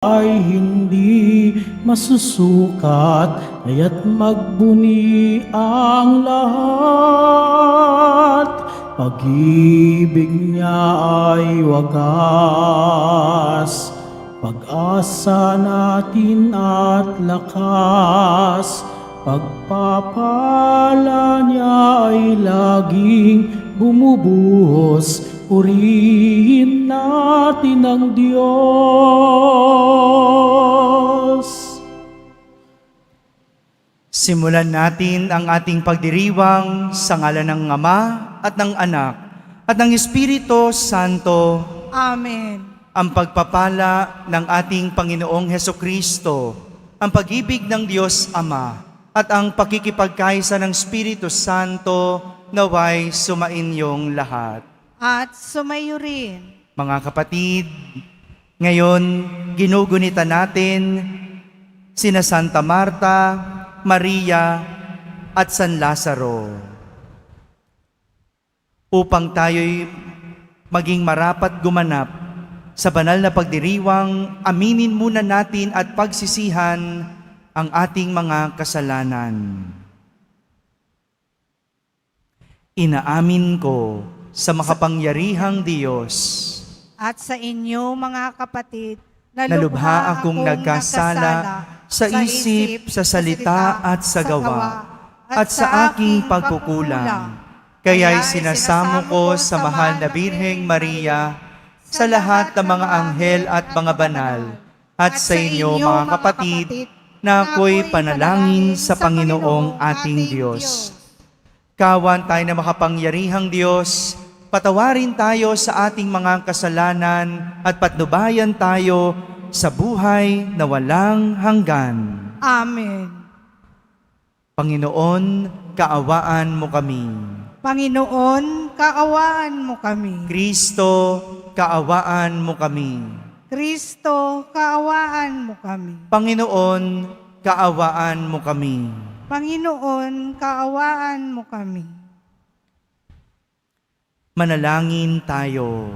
ay hindi masusukat, kaya't magbuni ang lahat. Pag-ibig niya ay wagas, pag-asa natin at lakas. Pagpapala niya ay laging bumubuhos, purihin natin ang Diyos. Simulan natin ang ating pagdiriwang sa ngalan ng Ama at ng Anak at ng Espiritu Santo. Amen. Ang pagpapala ng ating Panginoong Hesukristo, ang pag-ibig ng Diyos Ama, at ang pakikipagkaisa ng Espiritu Santo naway sumainyong lahat. At sumayo rin. Mga kapatid, ngayon ginugunita natin sina Santa Marta, Maria at San Lazaro upang tayo'y maging marapat gumanap sa banal na pagdiriwang. Aminin muna natin at pagsisihan ang ating mga kasalanan. Inaamin ko sa makapangyarihang Diyos At sa inyo mga kapatid, na lubha akong nagkasala sa isip, sa salita at sa gawa, at sa aking pagkukulang. Kaya'y sinasamo ko sa mahal na Birheng Maria, sa lahat ng mga anghel at mga banal, at sa inyo mga kapatid, na ako'y panalangin sa Panginoong ating Diyos. Kawan tayo na makapangyarihang Diyos, patawarin tayo sa ating mga kasalanan at patnubayan tayo sa buhay na walang hanggan. Amen. Panginoon, kaawaan mo kami. Panginoon, kaawaan mo kami. Kristo, kaawaan mo kami. Kristo, kaawaan mo kami. Panginoon, kaawaan mo kami. Panginoon, kaawaan mo kami. Manalangin tayo.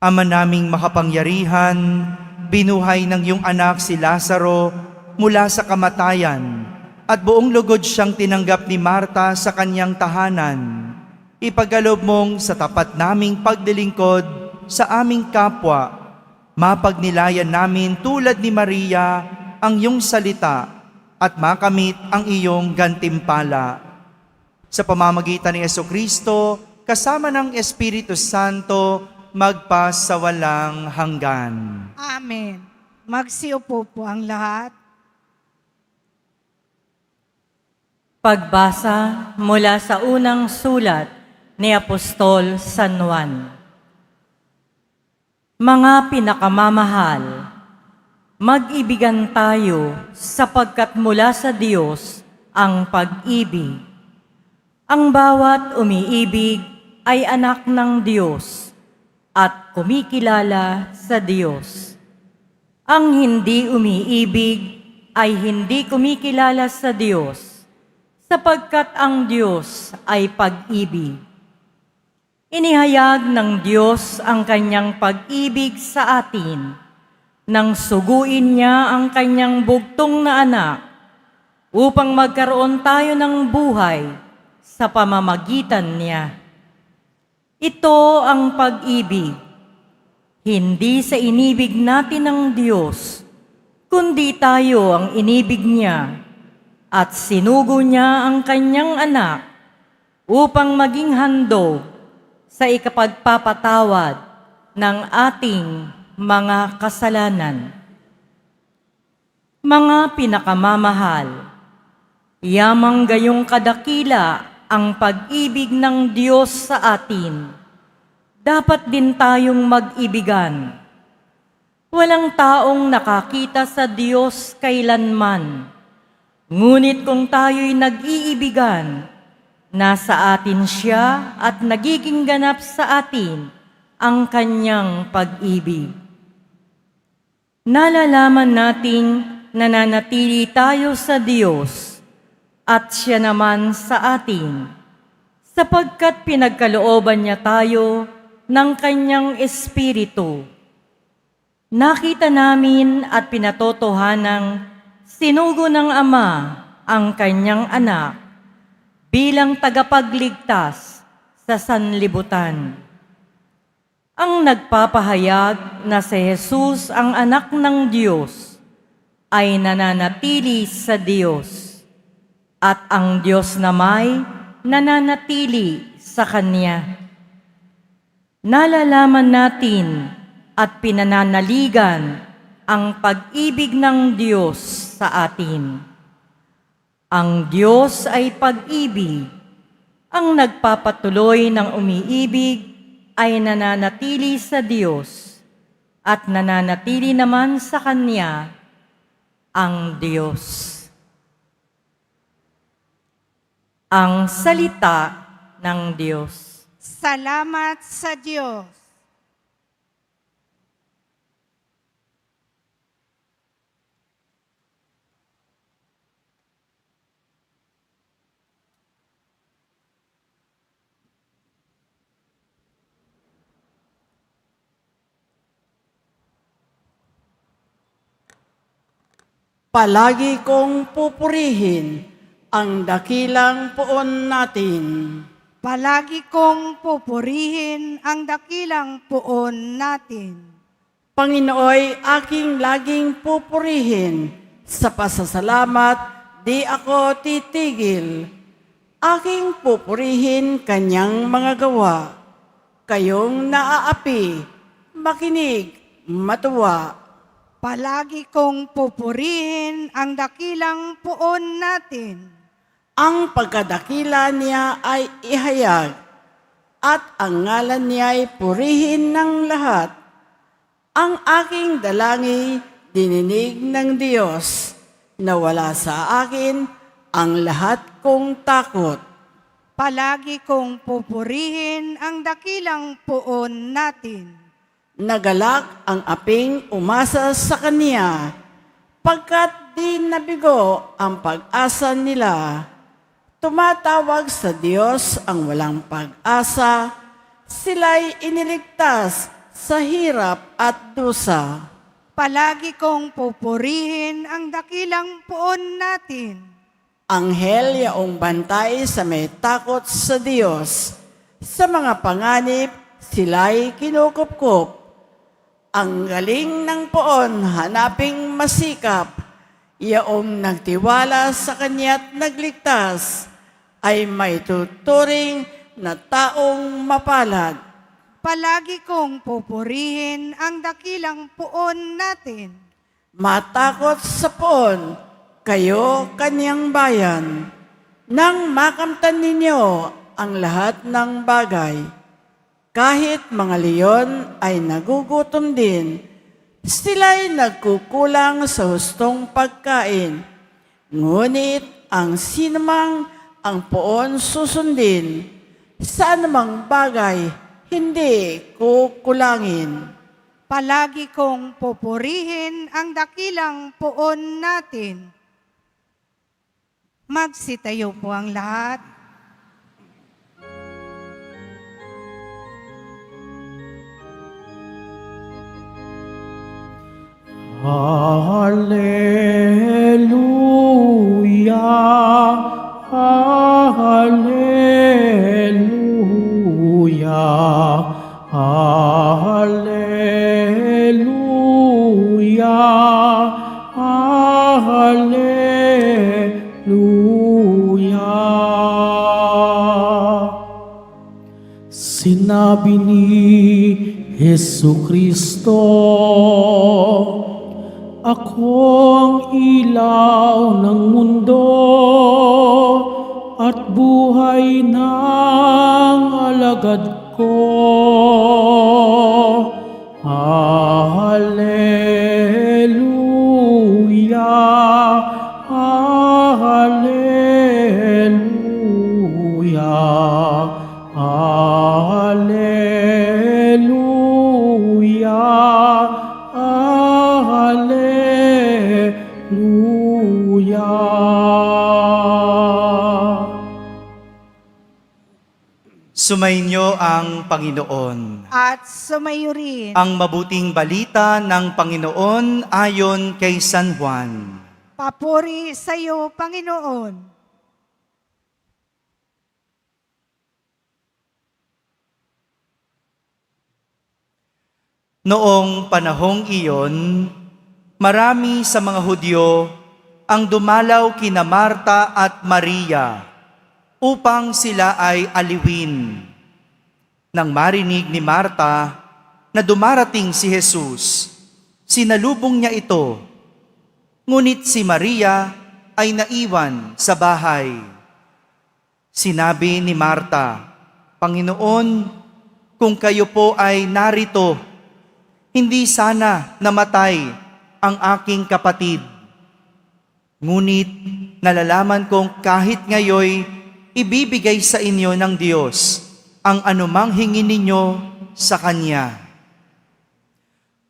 Ama naming makapangyarihan, binuhay ng iyong anak si Lazaro mula sa kamatayan at buong lugod siyang tinanggap ni Marta sa kanyang tahanan. Ipagkaloob mong sa tapat naming paglilingkod sa aming kapwa, mapagnilayan namin tulad ni Maria ang iyong salita at makamit ang iyong gantimpala. Sa pamamagitan ni Jesucristo, kasama ng Espiritu Santo, magpasawalang hanggan. Amen. Magsiupo po ang lahat. Pagbasa mula sa unang sulat ni Apostol San Juan. Mga pinakamamahal, mag-ibigan tayo sapagkat mula sa Diyos ang pag-ibig. Ang bawat umiibig ay anak ng Diyos at kumikilala sa Diyos. Ang hindi umiibig ay hindi kumikilala sa Diyos, sapagkat ang Diyos ay pag-ibig. Inihayag ng Diyos ang kanyang pag-ibig sa atin nang suguin niya ang kanyang bugtong na anak upang magkaroon tayo ng buhay sa pamamagitan niya. Ito ang pag-ibig, hindi sa inibig natin ng Diyos, kundi tayo ang inibig niya at sinugo niya ang kanyang anak upang maging handog sa ikapagpapatawad ng ating mga kasalanan. Mga pinakamamahal, yamang gayong kadakila ang pag-ibig ng Diyos sa atin. Dapat din tayong mag-ibigan. Walang taong nakakita sa Diyos kailanman. Ngunit kung tayo'y nag-iibigan, nasa atin siya at nagiging ganap sa atin ang kanyang pag-ibig. Nalalaman nating nananatili tayo sa Diyos at siya naman sa atin, sapagkat pinagkalooban niya tayo ng kanyang Espiritu. Nakita namin at pinatotohanang sinugo ng Ama ang kanyang anak bilang tagapagligtas sa sanlibutan. Ang nagpapahayag na si Jesus ang anak ng Diyos ay nananatili sa Diyos at ang Diyos na may nananatili sa Kanya. Nalalaman natin at pinananaligan ang pag-ibig ng Diyos sa atin. Ang Diyos ay pag-ibig. Ang nagpapatuloy ng umiibig ay nananatili sa Diyos at nananatili naman sa Kanya ang Diyos. Ang salita ng Diyos. Salamat sa Diyos. Palagi kong pupurihin ang dakilang poon natin. Palagi kong pupurihin ang dakilang poon natin. Panginooy aking laging pupurihin. Sa pasasalamat, di ako titigil. Aking pupurihin kanyang mga gawa. Kayong naaapi, makinig, matuwa. Palagi kong pupurihin ang dakilang poon natin. Ang pagkadakila niya ay ihayag, at ang ngalan niya ay purihin ng lahat. Ang aking dalangi, dininig ng Diyos, na wala sa akin ang lahat kong takot. Palagi kong pupurihin ang dakilang poon natin. Nagalak ang aping umasa sa kaniya, pagkat di nabigo ang pag-asa nila. Tumatawag sa Diyos ang walang pag-asa, sila'y iniligtas sa hirap at dusa. Palagi kong pupurihin ang dakilang poon natin. Anghel yaong bantay sa may takot sa Diyos, sa mga panganib sila'y kinukupkup. Ang galing ng poon hanaping masikap, yaong nagtiwala sa kanya't nagligtas, ay may tuturing na taong mapalad. Palagi kong pupurihin ang dakilang poon natin. Matakot sa poon, kayo kanyang bayan, nang makamtan ninyo ang lahat ng bagay. Kahit mga leon ay nagugutom din, sila'y nagkukulang sa hustong pagkain. Ngunit ang sinumang ang poon susundin, sa anumang bagay hindi kukulangin. Palagi kong pupurihin ang dakilang poon natin. Magsitayo po ang lahat. Hallelujah, Hallelujah, Hallelujah, Hallelujah. Sinabi ni Jesucristo, ako ang ilaw ng mundo at buhay ng alagad ko. Hallelujah, Hallelujah, Hallelujah, Hallelujah. Sumainyo ang Panginoon. At sumayo rin. Ang mabuting balita ng Panginoon ayon kay San Juan. Papuri sa iyo, Panginoon. Noong panahong iyon, marami sa mga Hudyo ang dumalaw kina Marta at Maria upang sila ay aliwin. Nang marinig ni Marta na dumarating si Jesus, sinalubong niya ito. Ngunit si Maria ay naiwan sa bahay. Sinabi ni Marta, "Panginoon, kung kayo po ay narito, hindi sana namatay ang aking kapatid. Ngunit nalalaman kong kahit ngayoy ibibigay sa inyo ng Diyos ang anumang hingin ninyo sa Kanya.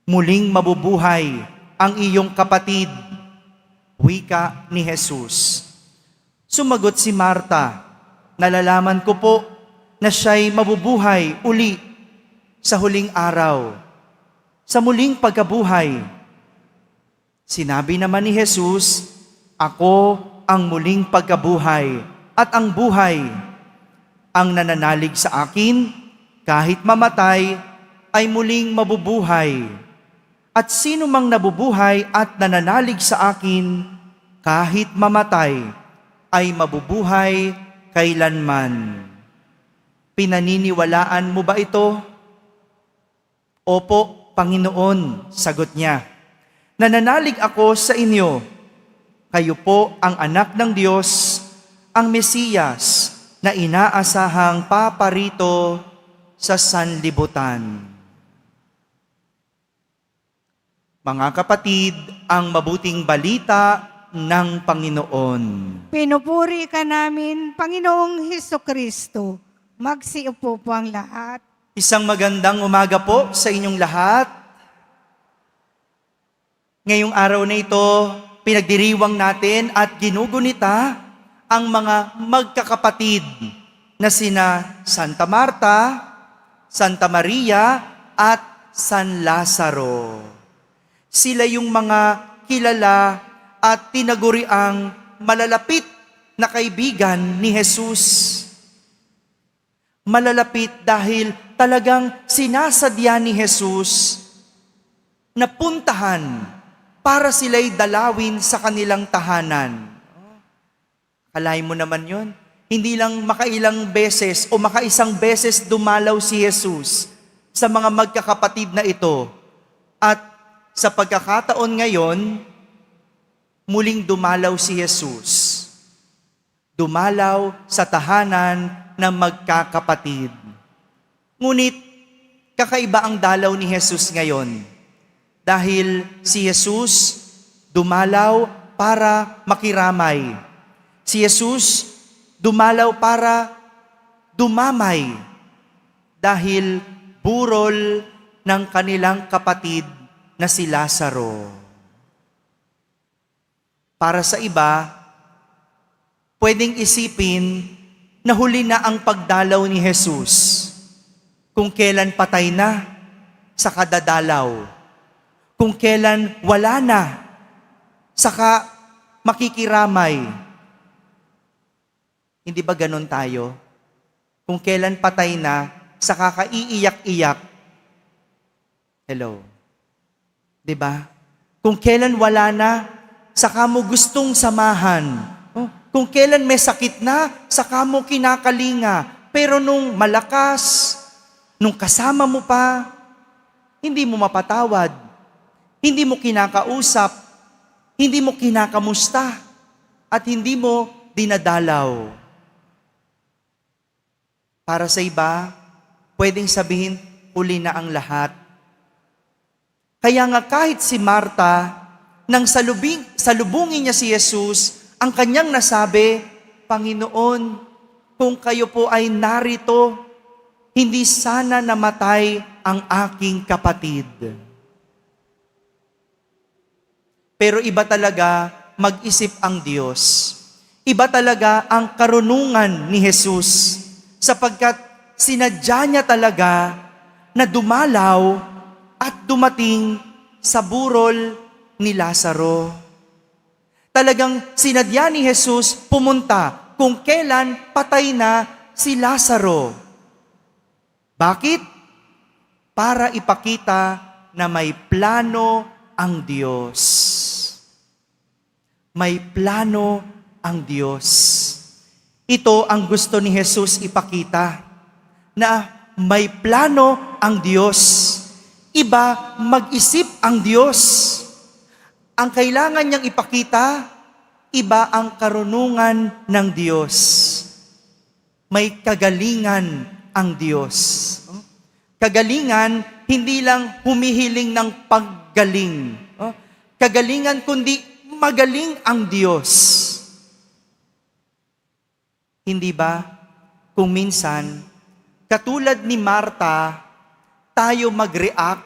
Muling mabubuhay ang iyong kapatid," wika ni Jesus. Sumagot si Marta, "Nalalaman ko po na siya'y mabubuhay uli sa huling araw, sa muling pagkabuhay." Sinabi naman ni Jesus, "Ako ang muling pagkabuhay at ang buhay. Ang nananalig sa akin, kahit mamatay, ay muling mabubuhay. At sino mang nabubuhay at nananalig sa akin, kahit mamatay, ay mabubuhay kailanman." Pinaniniwalaan mo ba ito? "Opo, Panginoon," sagot niya. "Nananalig ako sa inyo. Kayo po ang anak ng Diyos, ang Mesiyas na inaasahang paparito sa sanlibutan." Mga kapatid, ang mabuting balita ng Panginoon. Pinupuri ka namin, Panginoong Hesukristo. Magsiupo po ang lahat. Isang magandang umaga po sa inyong lahat. Ngayong araw na ito, pinagdiriwang natin at ginugunita ang mga magkakapatid na sina Santa Marta, Santa Maria, at San Lazaro. Sila yung mga kilala at tinaguriang malalapit na kaibigan ni Jesus. Malalapit dahil talagang sinasadya ni Jesus na puntahan para sila'y dalawin sa kanilang tahanan. Alay mo naman yon. Hindi lang makailang beses o makaisang beses dumalaw si Jesus sa mga magkakapatid na ito. At sa pagkakataon ngayon, muling dumalaw si Jesus. Dumalaw sa tahanan ng magkakapatid. Ngunit, kakaiba ang dalaw ni Jesus ngayon. Dahil si Jesus dumalaw para makiramay. Si Jesus dumalaw para dumamay dahil burol ng kanilang kapatid na si Lazaro. Para sa iba, pwedeng isipin na huli na ang pagdalaw ni Jesus. Kung kailan patay na, saka dadalaw. Kung kailan wala na, saka makikiramay. Hindi ba ganon tayo? Kung kailan patay na, saka kaiiyak-iyak. Hello? Diba? Kung kailan wala na, saka mo gustong samahan. Kung kailan may sakit na, saka mo kinakalinga. Pero nung malakas, nung kasama mo pa, hindi mo mapatawad. Hindi mo kinakausap. Hindi mo kinakamusta. At hindi mo dinadalaw. Para sa iba, pwedeng sabihin, huli na ang lahat. Kaya nga kahit si Marta, nang salubungin niya si Jesus, ang kanyang nasabi, "Panginoon, kung kayo po ay narito, hindi sana namatay ang aking kapatid." Pero iba talaga mag-isip ang Diyos. Iba talaga ang karunungan ni Jesus, sapagkat sinadya niya talaga na dumalaw at dumating sa burol ni Lazaro. Talagang sinadya ni Jesus pumunta kung kailan patay na si Lazaro. Bakit? Para ipakita na may plano ang Diyos. May plano ang Diyos. Ito ang gusto ni Jesus ipakita, na may plano ang Diyos. Iba mag-isip ang Diyos. Ang kailangan niyang ipakita, iba ang karunungan ng Diyos. May kagalingan ang Diyos. Kagalingan, hindi lang humihiling ng paggaling. Kagalingan, kundi magaling ang Diyos. Hindi ba? Kung minsan, katulad ni Marta, tayo mag-react,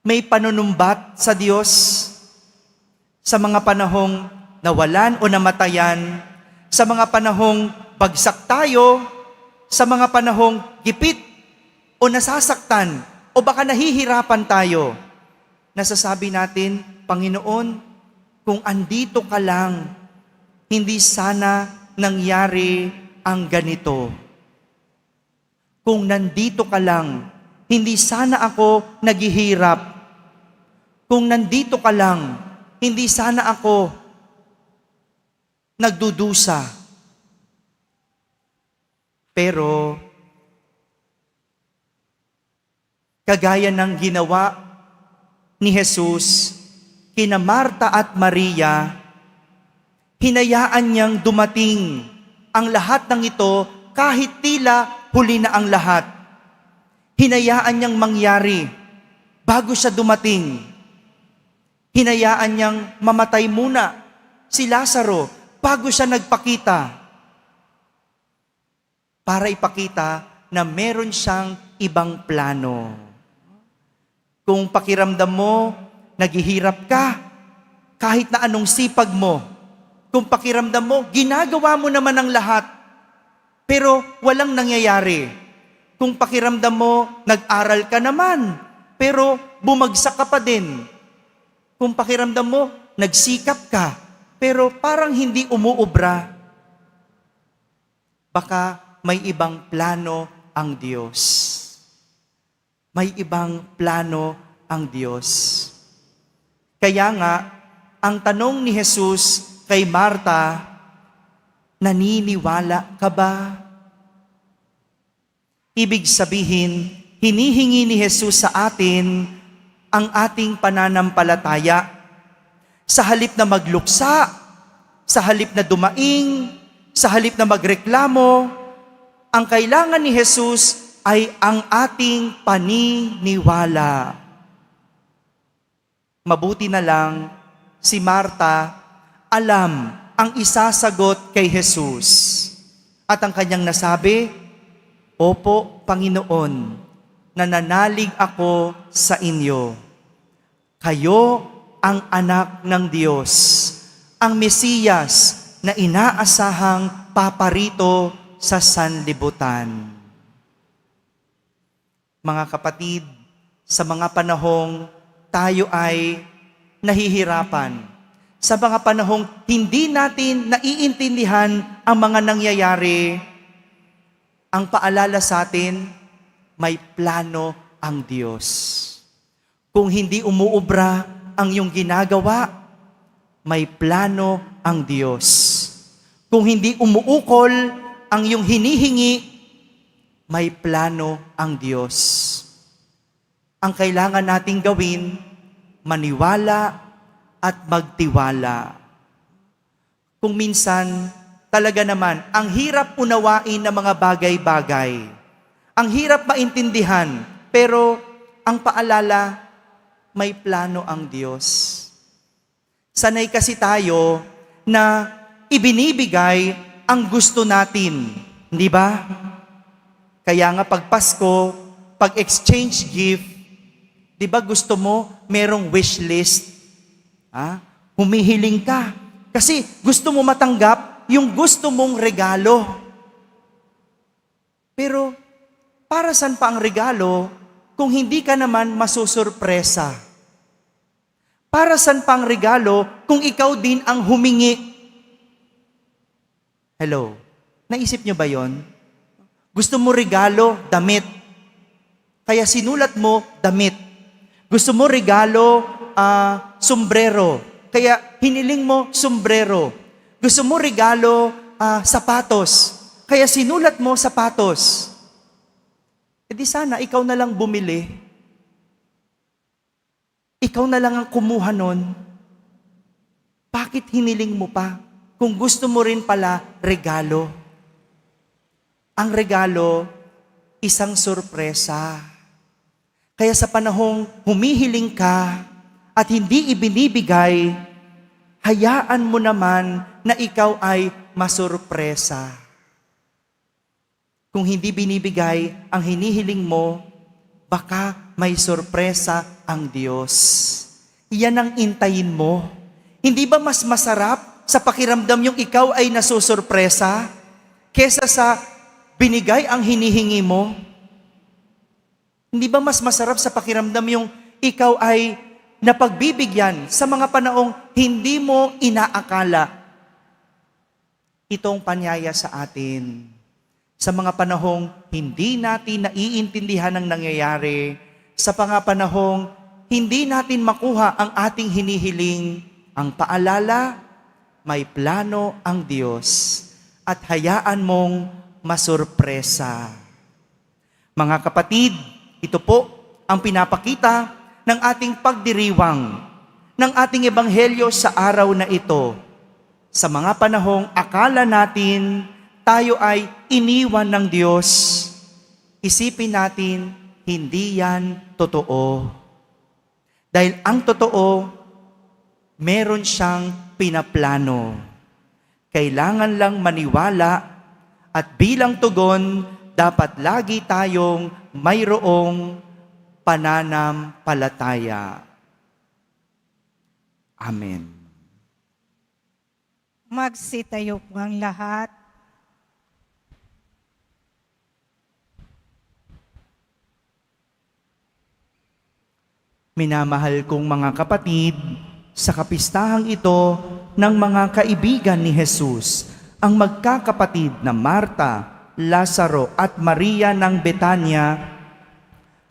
may panunumbat sa Diyos sa mga panahong nawalan o namatayan, sa mga panahong bagsak tayo, sa mga panahong gipit o nasasaktan, o baka nahihirapan tayo. Nasasabi natin, Panginoon, kung andito ka lang, hindi sana nangyari ang ganito. Kung nandito ka lang, hindi sana ako naghihirap. Kung nandito ka lang, hindi sana ako nagdudusa. Pero, kagaya ng ginawa ni Jesus kina Marta at Maria, hinayaan niyang dumating ang lahat ng ito kahit tila huli na ang lahat. Hinayaan niyang mangyari bago siya dumating. Hinayaan niyang mamatay muna si Lazaro bago siya nagpakita. Para ipakita na meron siyang ibang plano. Kung pakiramdam mo, naghihirap ka, kahit na anong sipag mo, kung pakiramdam mo, ginagawa mo naman ang lahat, pero walang nangyayari. Kung pakiramdam mo, nag-aral ka naman, pero bumagsak ka pa din. Kung pakiramdam mo, nagsikap ka, pero parang hindi umuubra. Baka may ibang plano ang Diyos. May ibang plano ang Diyos. Kaya nga, ang tanong ni Jesus kay Marta, naniniwala ka ba? Ibig sabihin, hinihingi ni Jesus sa atin ang ating pananampalataya. Sa halip na magluksa, sa halip na dumaing, sa halip na magreklamo, ang kailangan ni Jesus ay ang ating paniniwala. Mabuti na lang, si Marta alam ang isasagot kay Jesus. At ang kanyang nasabi, Opo, Panginoon, nananalig ako sa inyo. Kayo ang anak ng Diyos, ang Mesiyas na inaasahang paparito sa sanlibutan. Mga kapatid, sa mga panahong tayo ay nahihirapan, sa mga panahong hindi natin naiintindihan ang mga nangyayari, ang paalala sa atin, may plano ang Diyos. Kung hindi umuubra ang iyong ginagawa, may plano ang Diyos. Kung hindi umuukol ang iyong hinihingi, may plano ang Diyos. Ang kailangan nating gawin, maniwala at magtiwala. Kung minsan, talaga naman, ang hirap unawain ng mga bagay-bagay. Ang hirap maintindihan, pero ang paalala, may plano ang Diyos. Sanay kasi tayo na ibinibigay ang gusto natin, hindi ba? Kaya nga pag Pasko, pag exchange gift, di ba gusto mo merong wish list? Humihiling ka. Kasi gusto mo matanggap yung gusto mong regalo. Pero para saan pa ang regalo kung hindi ka naman masusurpresa? Para saan pa ang regalo kung ikaw din ang humingi? Hello? Naisip nyo ba yon? Gusto mo regalo, damit. Kaya sinulat mo, damit. Gusto mo regalo, sombrero. Kaya hiniling mo, sombrero. Gusto mo regalo, sapatos. Kaya sinulat mo, sapatos. E di sana, ikaw na lang bumili. Ikaw na lang ang kumuha nun. Bakit hiniling mo pa? Kung gusto mo rin pala, regalo. Ang regalo, isang sorpresa. Kaya sa panahong humihiling ka at hindi ibinibigay, hayaan mo naman na ikaw ay masurpresa. Kung hindi binibigay ang hinihiling mo, baka may sorpresa ang Diyos. Iyan ang intayin mo. Hindi ba mas masarap sa pakiramdam yung ikaw ay nasusurpresa kesa sa binigay ang hinihingi mo? Hindi ba mas masarap sa pakiramdam yung ikaw ay napagbibigyan sa mga panahong hindi mo inaakala? Itong panyaya sa atin. Sa mga panahong hindi natin naiintindihan ang nangyayari, sa mga panahong hindi natin makuha ang ating hinihiling, ang paalala, may plano ang Diyos at hayaan mong masurpresa. Mga kapatid, ito po ang pinapakita ng ating pagdiriwang ng ating ebanghelyo sa araw na ito. Sa mga panahong akala natin tayo ay iniwan ng Diyos, isipin natin, hindi yan totoo. Dahil ang totoo, meron siyang pinaplano. Kailangan lang maniwala at bilang tugon, dapat lagi tayong mayroong pananampalataya. Amen. Magsitayo po ang lahat. Minamahal kong mga kapatid, sa kapistahang ito ng mga kaibigan ni Jesus, ang magkakapatid na Marta, Lazaro at Maria ng Betania,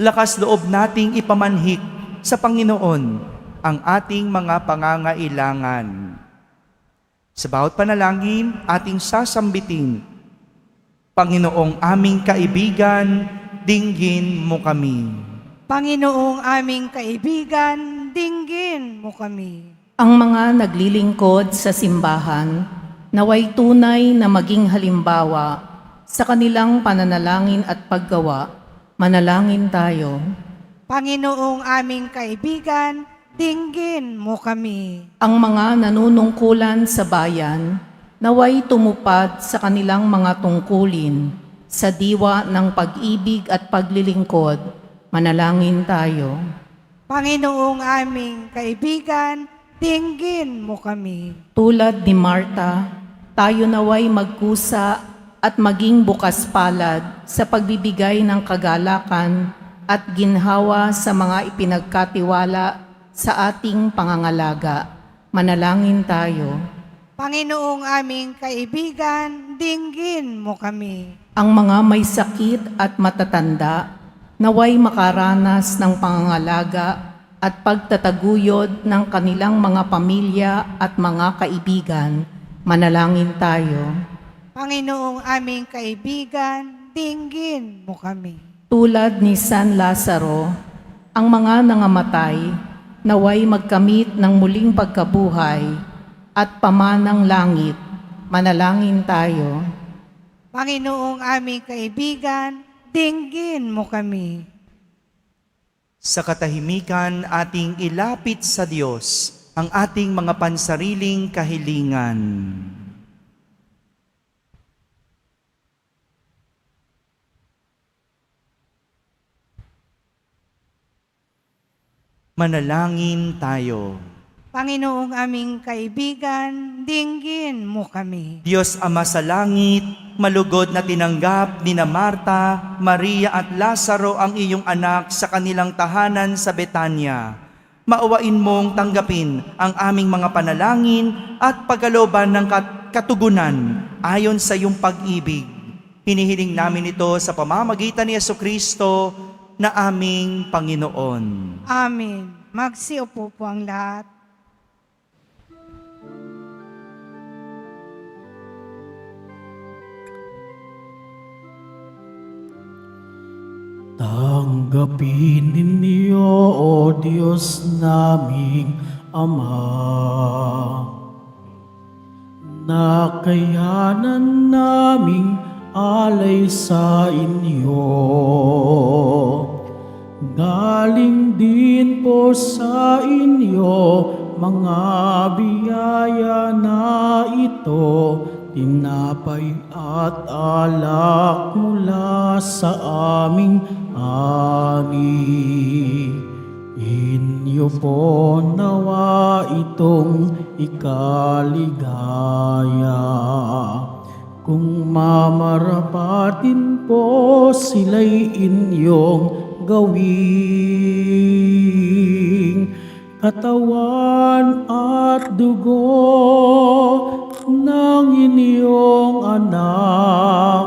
lakas loob nating ipamanhik sa Panginoon ang ating mga pangangailangan. Sa bawat panalangin, ating sasambitin, Panginoong aming kaibigan, dinggin mo kami. Panginoong aming kaibigan, dinggin mo kami. Ang mga naglilingkod sa simbahan, naway tunay na maging halimbawa sa kanilang pananalangin at paggawa. Manalangin tayo. Panginoong aming kaibigan, dinggin mo kami. Ang mga nanunungkulan sa bayan, naway tumupad sa kanilang mga tungkulin sa diwa ng pag-ibig at paglilingkod. Manalangin tayo. Panginoong aming kaibigan, dinggin mo kami. Tulad ni Marta, tayo naway magkusa at maging bukas palad sa pagbibigay ng kagalakan at ginhawa sa mga ipinagkatiwala sa ating pangangalaga. Manalangin tayo. Panginoong aming kaibigan, dinggin mo kami. Ang mga may sakit at matatanda, naway makaranas ng pangangalaga at pagtataguyod ng kanilang mga pamilya at mga kaibigan. Manalangin tayo. Panginoong aming kaibigan, dinggin mo kami. Tulad ni San Lazaro, ang mga nangamatay, naway magkamit ng muling pagkabuhay at pamanang langit. Manalangin tayo. Panginoong aming kaibigan, dinggin mo kami. Sa katahimikan, ating ilapit sa Diyos ang ating mga pansariling kahilingan. Manalangin tayo. Panginoong aming kaibigan, dinggin mo kami. Diyos Ama sa langit, malugod na tinanggap ni na Marta, Maria at Lazaro ang iyong anak sa kanilang tahanan sa Betania. Maawain mong tanggapin ang aming mga panalangin at pagkalooban ng katugunan ayon sa iyong pag-ibig. Hinihiling namin ito sa pamamagitan ni Jesucristo na aming Panginoon. Amen. Magsiupo po ang lahat. Tanggapin ninyo, O Diyos naming Ama, nakayanan naming alay sa inyo. Galing din po sa inyo mga biyaya na ito, tinapay at alak mula sa aming ani. Inyo po nawa itong ikaligaya. Kung mamarapatin po sila'y inyong gawing katawan at dugo ng inyong anak,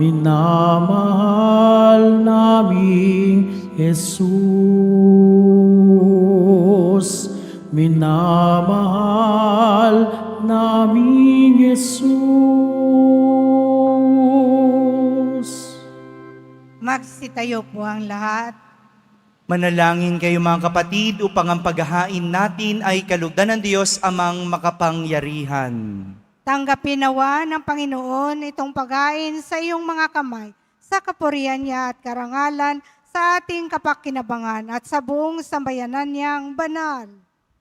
minamahal naming Jesus. Minamahal naming Jesus. Magsitayo po ang lahat. Manalangin kayo mga kapatid upang ang paghahain natin ay kalugdan ng Diyos amang makapangyarihan. Tanggapin nawa ng Panginoon itong paghain sa iyong mga kamay, sa kapurihan niya at karangalan, sa ating kapakinabangan at sa buong sambayanan niyang banal.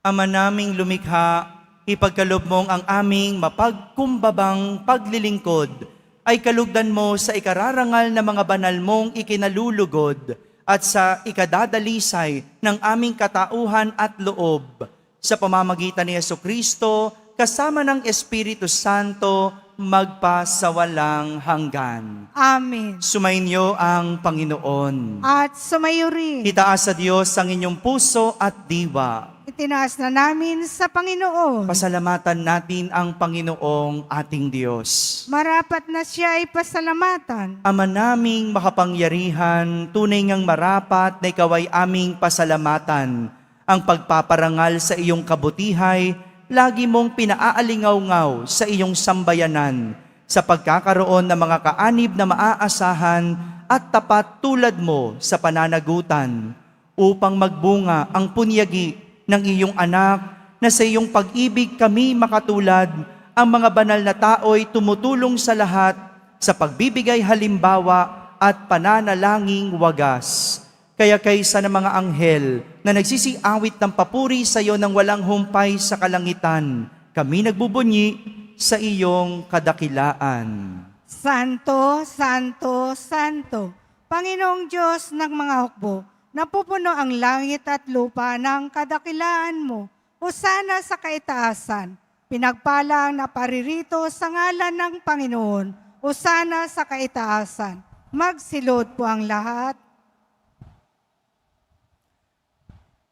Ama naming lumikha, ipagkaloob mong ang aming mapagkumbabang paglilingkod ay kalugdan mo sa ikararangal na mga banal mong ikinalulugod at sa ikadadalisay ng aming katauhan at loob. Sa pamamagitan ni Jesucristo, kasama ng Espiritu Santo, magpasawalang hanggan. Amen. Sumainyo ang Panginoon. At sumayo rin. Itaas sa Diyos ang inyong puso at diwa. Itinaas na namin sa Panginoon. Pasalamatan natin ang Panginoong ating Diyos. Marapat na siya ay pasalamatan. Ama naming makapangyarihan, tunay ngang marapat na ikaw ay aming pasalamatan. Ang pagpaparangal sa iyong kabutihay, lagi mong pinaalingaw-ngaw sa iyong sambayanan sa pagkakaroon ng mga kaanib na maaasahan at tapat tulad mo sa pananagutan upang magbunga ang punyagi ng iyong anak na sa iyong pag-ibig kami makatulad. Ang mga banal na tao'y tumutulong sa lahat sa pagbibigay halimbawa at pananalangin wagas. Kaya kaysa ng mga anghel na nagsisiawit ng papuri sa iyo ng walang humpay sa kalangitan, kami nagbubunyi sa iyong kadakilaan. Santo, Santo, Santo, Panginoong Diyos ng mga hukbo, napupuno ang langit at lupa ng kadakilaan mo. Hosana sa kaitaasan, pinagpala ang naparirito sa ngalan ng Panginoon. Hosana sa kaitaasan. Magsilod po ang lahat.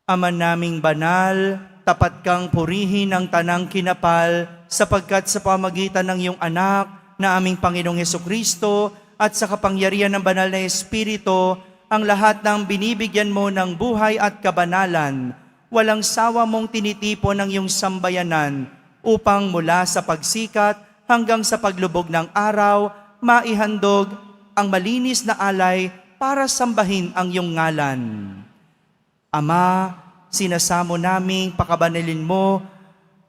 Ama naming banal, tapat kang purihin ang tanang kinapal, sapagkat sa pamagitan ng iyong anak na aming Panginoong Jesucristo at sa kapangyarihan ng banal na Espiritu, ang lahat ng binibigyan mo ng buhay at kabanalan, walang sawa mong tinitipon ng iyong sambayanan upang mula sa pagsikat hanggang sa paglubog ng araw, maihandog ang malinis na alay para sambahin ang iyong ngalan. Ama, sinasamo naming pakabanalin mo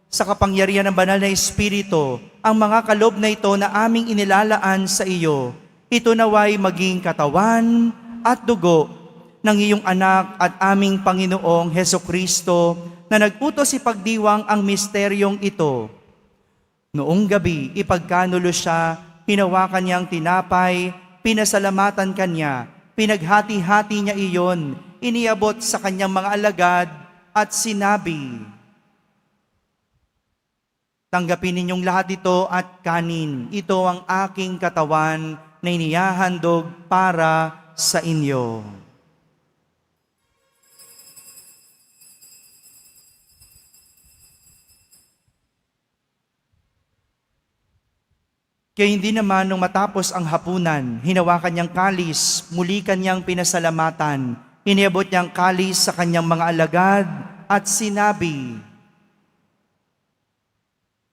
sa kapangyarihan ng banal na Espiritu ang mga kaloob na ito na aming inilalaan sa iyo. Ito naway maging katawan at dugo ng iyong anak at aming Panginoong Hesukristo na nag-utos ipagdiwang ang misteryong ito. Noong gabi, ipagkanulo siya, hinawakan niyang tinapay, pinasalamatan kanya, pinaghati-hati niya iyon, iniabot sa kanyang mga alagad at sinabi, Tanggapin ninyong lahat ito at kanin. Ito ang aking katawan na inihahandog para sa inyo. Kaya hindi naman nung matapos ang hapunan, hinawakan niyang kalis, muli kanyang pinasalamatan, iniabot niyang kalis sa kanyang mga alagad at sinabi,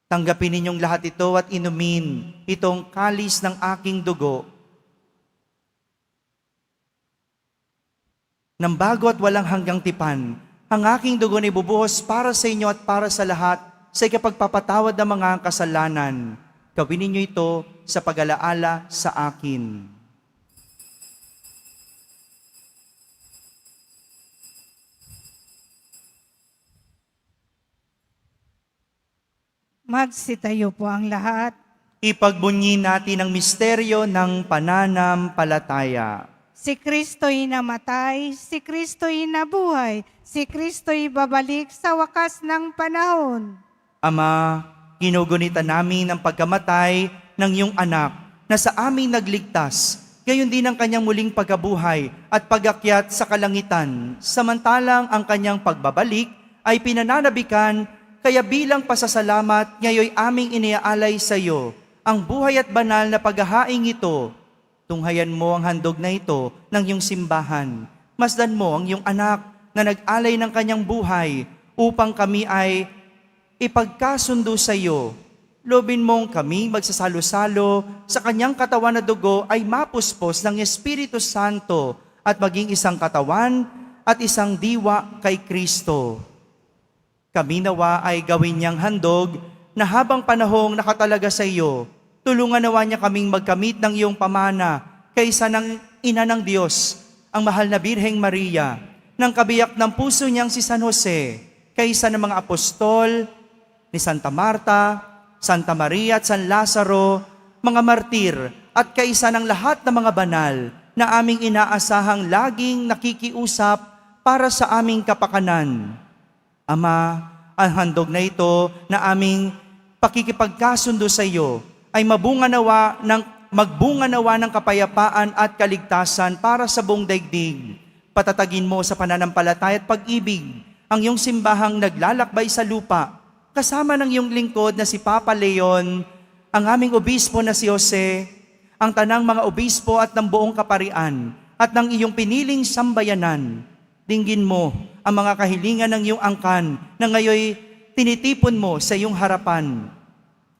tanggapin ninyong lahat ito at inumin itong kalis ng aking dugo. Nang bago at walang hanggang tipan, ang aking dugo na ibubuhos para sa inyo at para sa lahat sa ikapagpapatawad ng mga kasalanan. Gawin ninyo ito sa pag-alaala sa akin. Magsitayo po ang lahat. Ipagbunyi natin ang misteryo ng pananampalataya. Si Kristo'y namatay, si Kristo'y nabuhay, si Kristo'y babalik sa wakas ng panahon. Ama, ginugunita namin ang pagkamatay ng iyong anak na sa aming nagligtas, gayon din ang kanyang muling pagkabuhay at pagakyat sa kalangitan, samantalang ang kanyang pagbabalik ay pinananabikan, kaya bilang pasasalamat ngayoy aming iniaalay sa iyo ang buhay at banal na paghahaing ito. Tunghayan mo ang handog na ito ng iyong simbahan. Masdan mo ang iyong anak na nag-alay ng kanyang buhay upang kami ay ipagkasundo sa iyo. Lobin mong kami magsasalo-salo sa kanyang katawan na dugo ay mapuspos ng Espiritu Santo at maging isang katawan at isang diwa kay Kristo. Kami nawa ay gawin niyang handog na habang panahong nakatalaga sa iyo, tulungan nawa niya kaming magkamit ng iyong pamana kaysa ng Ina ng Diyos, ang mahal na Birheng Maria, ng kabiyak ng puso niyang si San Jose, kaysa ng mga apostol, ni Santa Marta, Santa Maria at San Lazaro, mga martir, at kaysa ng lahat ng mga banal na aming inaasahang laging nakikiusap para sa aming kapakanan. Ama, ang handog na ito na aming pakikipagkasundo sa iyo ay magbunga nawa ng kapayapaan at kaligtasan para sa buong daigdig. Patatagin mo sa pananampalataya at pag-ibig ang iyong simbahang naglalakbay sa lupa, kasama ng iyong lingkod na si Papa Leon, ang aming obispo na si Jose, ang tanang mga obispo at ng buong kaparian, at ng iyong piniling sambayanan. Dinggin mo ang mga kahilingan ng iyong angkan na ngayoy tinitipon mo sa iyong harapan.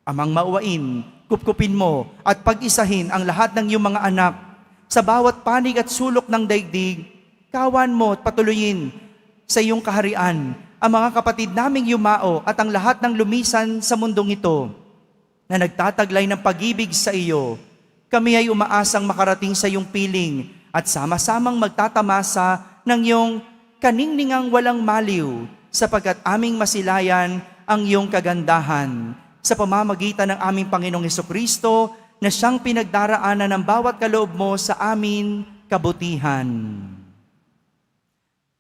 Amang mauwain, kupkupin mo at pag-isahin ang lahat ng iyong mga anak sa bawat panig at sulok ng daigdig. Kawan mo at patuloyin sa iyong kaharian ang mga kapatid naming yumao at ang lahat ng lumisan sa mundong ito na nagtataglay ng pag-ibig sa iyo. Kami ay umaasang makarating sa iyong piling at sama-samang magtatamasa ng iyong kaningningang walang maliw sapagkat aming masilayan ang iyong kagandahan sa pamamagitan ng aming Panginoong Hesukristo na siyang pinagdaraanan ng bawat kaloob mo sa amin kabutihan.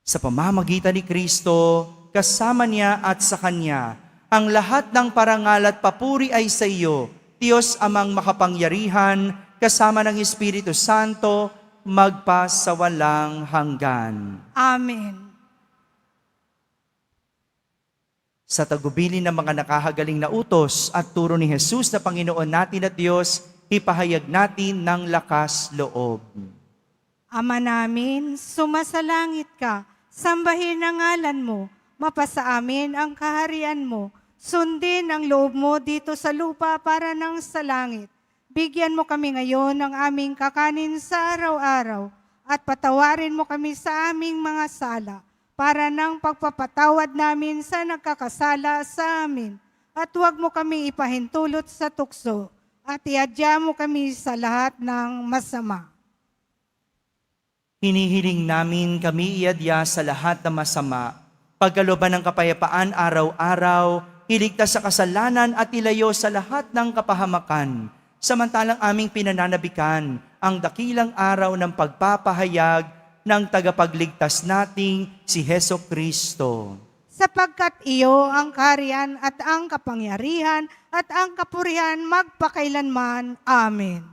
Sa pamamagitan ni Kristo, kasama niya at sa Kanya, ang lahat ng parangal at papuri ay sa iyo, Diyos amang makapangyarihan, kasama ng Espiritu Santo, magpa sa walang hanggan. Amen. Sa tagubilin ng mga nakahagaling na utos at turo ni Jesus na Panginoon natin at Diyos, ipahayag natin ng lakas loob. Ama namin, sumasalangit ka, sambahin ang ngalan mo, mapasa amin ang kaharian mo, sundin ang loob mo dito sa lupa para nang sa langit. Bigyan mo kami ngayon ng aming kakanin sa araw-araw at patawarin mo kami sa aming mga sala para nang pagpapatawad namin sa nagkakasala sa amin. At huwag mo kami ipahintulot sa tukso at iadya mo kami sa lahat ng masama. Hinihiling namin kami iadya sa lahat ng masama, pagkalooban ng kapayapaan araw-araw, iligtas sa kasalanan at ilayo sa lahat ng kapahamakan, samantalang aming pinananabikan ang dakilang araw ng pagpapahayag ng tagapagligtas nating si Hesukristo. sapagkat iyo ang kaharian at ang kapangyarihan at ang kapurihan magpakailanman. Amen.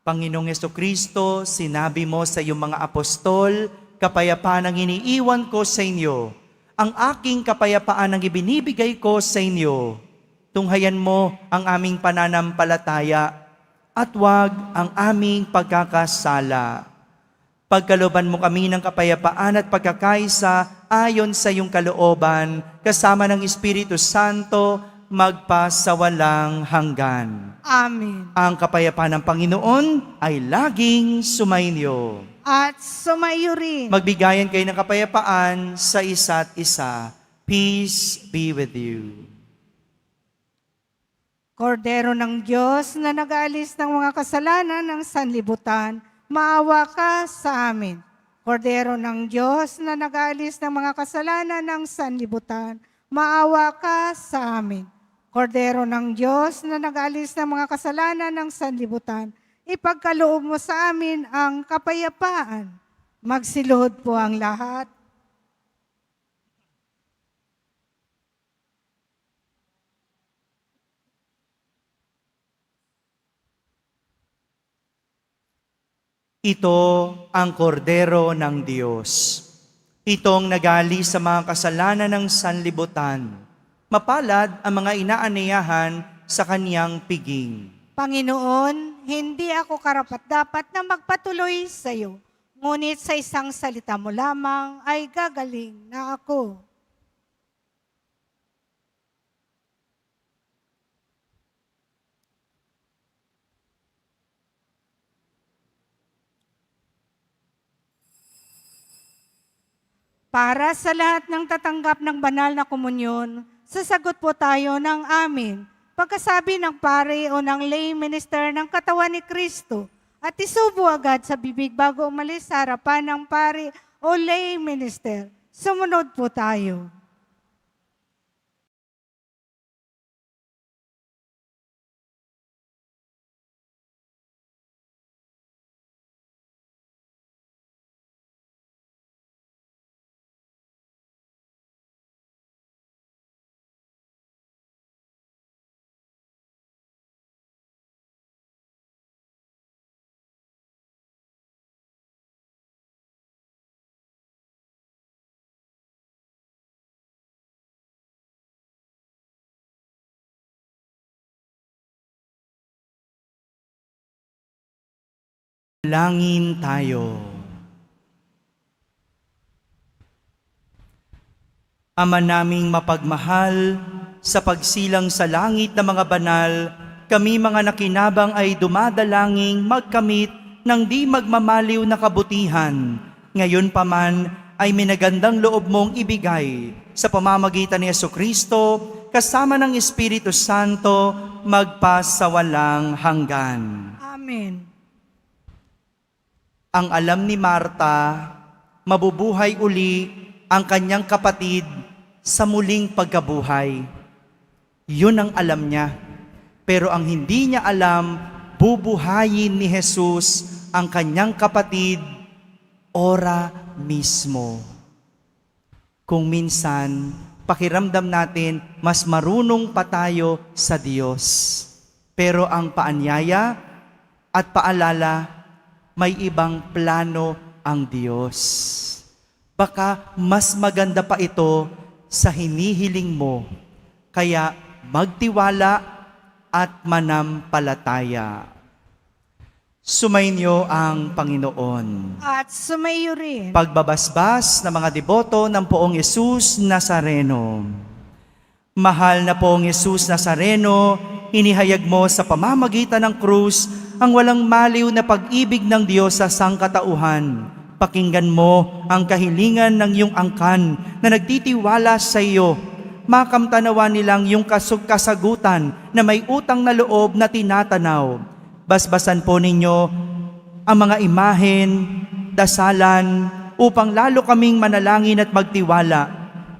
Panginoong Jesucristo, sinabi mo sa iyong mga apostol, kapayapaan ang iniiwan ko sa inyo. Ang aking kapayapaan ang ibinibigay ko sa inyo. Tunghayan mo ang aming pananampalataya at huwag ang aming pagkakasala. Pagkalooban mo kami ng kapayapaan at pagkakaisa ayon sa iyong kalooban, kasama ng Espiritu Santo, magpasawalang hanggan. Amen. Ang kapayapaan ng Panginoon ay laging sumainyo. At sumayo rin. Magbigayan kayo ng kapayapaan sa isa't isa. Peace be with you. Kordero ng Diyos na nag-aalis ng mga kasalanan ng sanlibutan, maawa ka sa amin. Kordero ng Diyos na nag-aalis ng mga kasalanan ng sanlibutan, maawa ka sa amin. Kordero ng Diyos na nag-aalis ng mga kasalanan ng sanlibutan, ipagkaloob mo sa amin ang kapayapaan. Magsiluhod po ang lahat. Ito ang kordero ng Diyos. Itong nagali sa mga kasalanan ng sanlibutan. Mapalad ang mga inaaniyahan sa kaniyang piging. Panginoon, hindi ako karapat-dapat na magpatuloy sa iyo, ngunit sa isang salita mo lamang ay gagaling na ako. Para sa lahat ng tatanggap ng banal na komunyon, sasagot po tayo ng amin. Pagkasabi ng pare o ng lay minister ng katawan ni Kristo at isubo agad sa bibig bago umalis sa harapan ng pare o lay minister. Sumunod po tayo. Langin tayo. Ama naming mapagmahal, sa pagsilang sa langit na mga banal, kami mga nakinabang ay dumadalangin magkamit ng di magmamaliw na kabutihan. Ngayon pa man ay minagandang loob mong ibigay sa pamamagitan ni Jesucristo, kasama ng Espiritu Santo, magpasawalang hanggan. Amen. Ang alam ni Marta, mabubuhay uli ang kanyang kapatid sa muling pagkabuhay. Yun ang alam niya. Pero ang hindi niya alam, bubuhayin ni Jesus ang kanyang kapatid ora mismo. Kung minsan, pakiramdam natin, mas marunong pa tayo sa Diyos. Pero ang paanyaya at paalala, may ibang plano ang Diyos. Baka mas maganda pa ito sa hinihiling mo. Kaya magtiwala at manampalataya. Sumainyo ang Panginoon. At sumayo rin. Pagbabasbas ng mga deboto ng Poong Yesus Nazareno. Mahal na Poong Yesus Nazareno, inihayag mo sa pamamagitan ng krus ang walang maliw na pag-ibig ng Diyos sa sangkatauhan. Pakinggan mo ang kahilingan ng iyong angkan na nagtitiwala sa iyo. Makamtanawa nilang iyong kasagutan na may utang na loob na tinatanaw. Basbasan po ninyo ang mga imahen, dasalan, upang lalo kaming manalangin at magtiwala.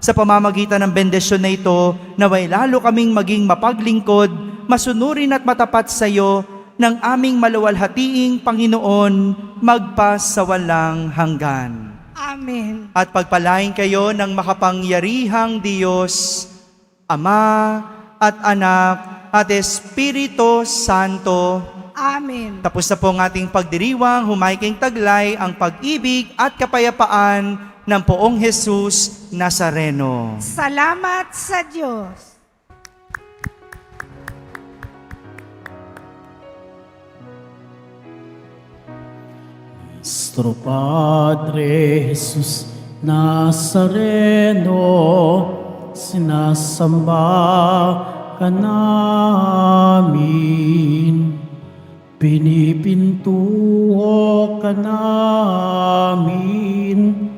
Sa pamamagitan ng bendisyon na ito, naway lalo kaming maging mapaglingkod, masunurin at matapat sa iyo, ng aming maluwalhatiing Panginoon, magpasawalang hanggan. Amen. At pagpalain kayo ng makapangyarihang Diyos, Ama at Anak at Espiritu Santo. Amen. Tapos na po ang ating pagdiriwang, humayking taglay ang pag-ibig at kapayapaan ng Poong Jesus Nazareno. Salamat sa Diyos. Nuestro Padre Jesus Nazareno, sinasamba ka namin, pinipintuho ka namin,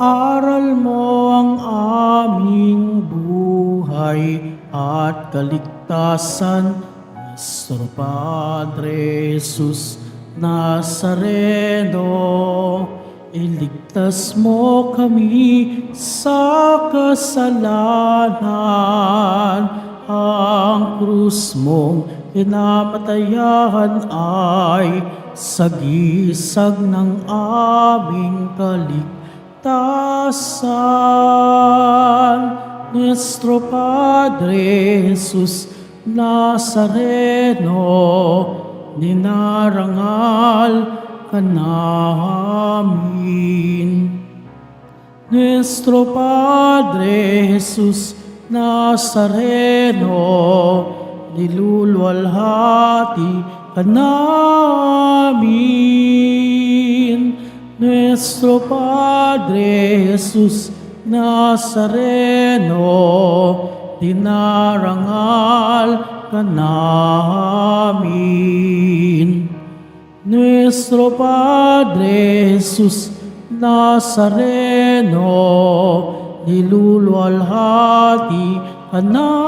aral mo ang aming buhay at kaligtasan. Nuestro Padre Jesus Nazareno, iligtas mo kami sa kasalanan. Ang krus mong kinamatayan ay sagisag ng aming kaligtasan. Nuestro Padre Jesus Nazareno, dinarangal ka namin. Nuestro Padre Jesus Nazareno, niluluwalhati ka namin. Nuestro Padre Jesus Nazareno, dinarangal ka namin. Nuestro Padre Jesus Nazareno, niluluwalhati ka namin.